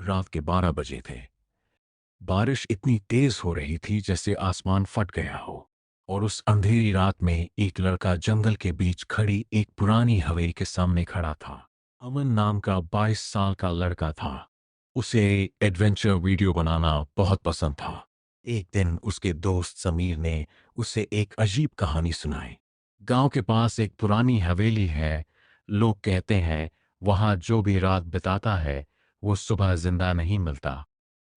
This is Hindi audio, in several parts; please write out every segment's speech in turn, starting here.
रात के 12 बजे थे। बारिश इतनी तेज हो रही थी जैसे आसमान फट गया हो। और उस अंधेरी रात में एक लड़का जंगल के बीच खड़ी एक पुरानी हवेली के सामने खड़ा था। अमन नाम का 22 साल का लड़का था। उसे एडवेंचर वीडियो बनाना बहुत पसंद था। एक दिन उसके दोस्त समीर ने उसे एक अजीब कहानी सुनाई। गांव के पास एक पुरानी हवेली है। लोग कहते हैं वहां जो भी रात बिताता है वो सुबह जिंदा नहीं मिलता।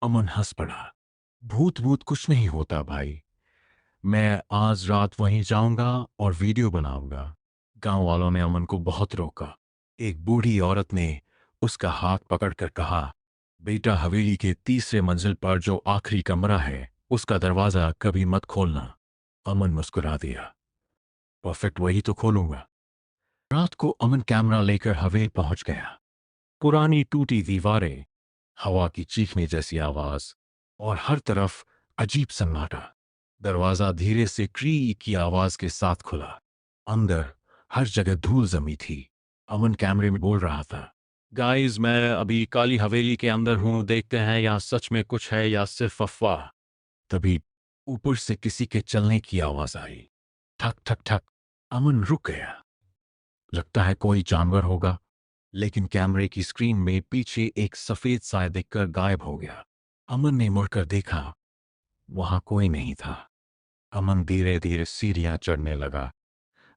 अमन हंस पड़ा। भूत भूत कुछ नहीं होता भाई। मैं आज रात वहीं जाऊंगा और वीडियो बनाऊंगा। गांव वालों ने अमन को बहुत रोका। एक बूढ़ी औरत ने उसका हाथ पकड़कर कहा, बेटा हवेली के तीसरे मंजिल पर जो आखिरी कमरा है उसका दरवाजा कभी मत खोलना। अमन मुस्कुरा दिया, परफेक्ट, वही तो खोलूंगा। रात को अमन कैमरा लेकर हवेली पहुंच गया। पुरानी टूटी दीवारें, हवा की चीखने जैसी आवाज और हर तरफ अजीब सन्नाटा। दरवाजा धीरे से क्री की आवाज के साथ खुला। अंदर हर जगह धूल जमी थी। अमन कैमरे में बोल रहा था, गाइस मैं अभी काली हवेली के अंदर हूं, देखते हैं यहाँ सच में कुछ है या सिर्फ अफवाह। तभी ऊपर से किसी के चलने की आवाज आई। ठक ठक ठक। अमन रुक गया। लगता है कोई जानवर होगा। लेकिन कैमरे की स्क्रीन में पीछे एक सफेद साया दिखकर गायब हो गया। अमन ने मुड़कर देखा, वहां कोई नहीं था। अमन धीरे धीरे सीढ़ियां चढ़ने लगा।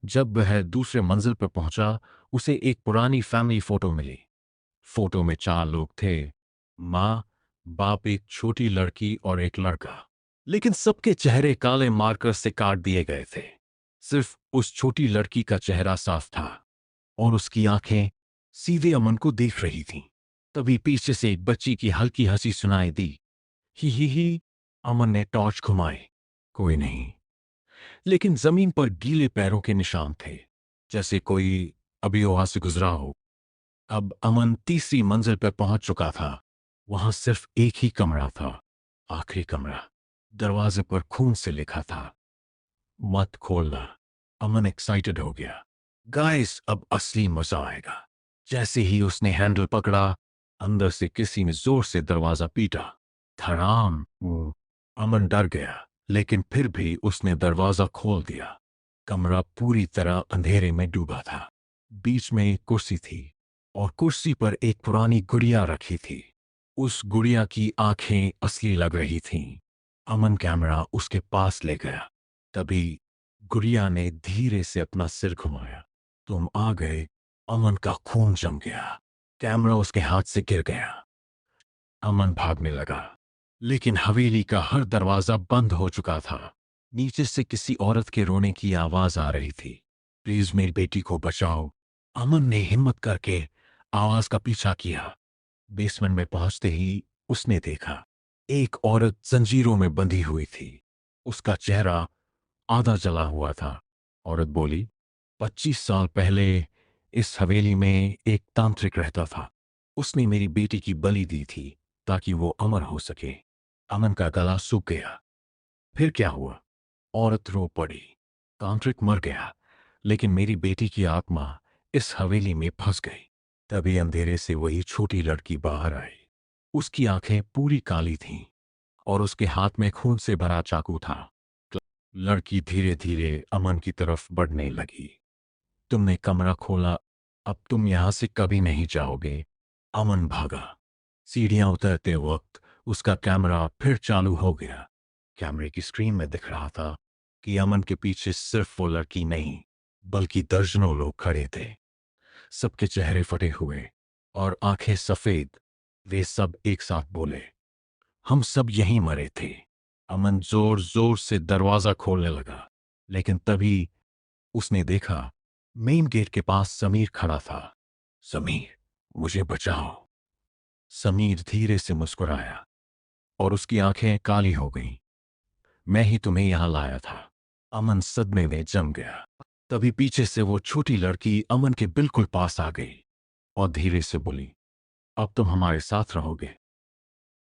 जब वह दूसरे मंजिल पर पहुंचा, उसे एक पुरानी फैमिली फोटो मिली। फोटो में 4 लोग थे, माँ, बाप, एक छोटी लड़की और एक लड़का। लेकिन सबके चेहरे काले मार्कर से काट दिए गए थे। सिर्फ उस छोटी लड़की का चेहरा साफ था और उसकी आंखें सीधे अमन को देख रही थीं। तभी पीछे से एक बच्ची की हल्की हंसी सुनाई दी। ही। अमन ने टॉर्च घुमाई। कोई नहीं। लेकिन जमीन पर गीले पैरों के निशान थे, जैसे कोई अभी वहां से गुजरा हो। अब अमन तीसरी मंजिल पर पहुंच चुका था। वहां सिर्फ एक ही कमरा था, आखिरी कमरा। दरवाजे पर खून से लिखा था, मत खोलना। अमन एक्साइटेड हो गया। गाइस अब असली मजा आएगा। जैसे ही उसने हैंडल पकड़ा, अंदर से किसी ने जोर से दरवाजा पीटा। धड़ाम। अमन डर गया, लेकिन फिर भी उसने दरवाजा खोल दिया। कमरा पूरी तरह अंधेरे में डूबा था। बीच में एक कुर्सी थी और कुर्सी पर एक पुरानी गुड़िया रखी थी। उस गुड़िया की आंखें असली लग रही थीं। अमन कैमरा उसके पास ले गया। तभी गुड़िया ने धीरे से अपना सिर घुमाया। तुम आ गए। अमन का खून जम गया। कैमरा उसके हाथ से गिर गया। अमन भागने लगा, लेकिन हवेली का हर दरवाजा बंद हो चुका था। नीचे से किसी औरत के रोने की आवाज आ रही थी, प्लीज मेरी बेटी को बचाओ। अमन ने हिम्मत करके आवाज का पीछा किया। बेसमेंट में पहुंचते ही उसने देखा, एक औरत जंजीरों में बंधी हुई थी। उसका चेहरा आधा जला हुआ था। औरत बोली, 25 साल पहले इस हवेली में एक तांत्रिक रहता था। उसने मेरी बेटी की बलि दी थी ताकि वो अमर हो सके। अमन का गला सूख गया। फिर क्या हुआ? औरत रो पड़ी। तांत्रिक मर गया, लेकिन मेरी बेटी की आत्मा इस हवेली में फंस गई। तभी अंधेरे से वही छोटी लड़की बाहर आई। उसकी आंखें पूरी काली थीं और उसके हाथ में खून से भरा चाकू था। लड़की धीरे धीरे अमन की तरफ बढ़ने लगी। तुमने कमरा खोला, अब तुम यहां से कभी नहीं जाओगे। अमन भागा। सीढ़ियां उतरते वक्त उसका कैमरा फिर चालू हो गया। कैमरे की स्क्रीन में दिख रहा था कि अमन के पीछे सिर्फ वो लड़की नहीं, बल्कि दर्जनों लोग खड़े थे। सबके चेहरे फटे हुए और आंखें सफेद। वे सब एक साथ बोले, हम सब यहीं मरे थे। अमन जोर जोर से दरवाजा खोलने लगा, लेकिन तभी उसने देखा मेन गेट के पास समीर खड़ा था। समीर, मुझे बचाओ। समीर धीरे से मुस्कुराया और उसकी आंखें काली हो गईं। मैं ही तुम्हें यहां लाया था। अमन सदमे में जम गया। तभी पीछे से वो छोटी लड़की अमन के बिल्कुल पास आ गई और धीरे से बोली, अब तुम हमारे साथ रहोगे।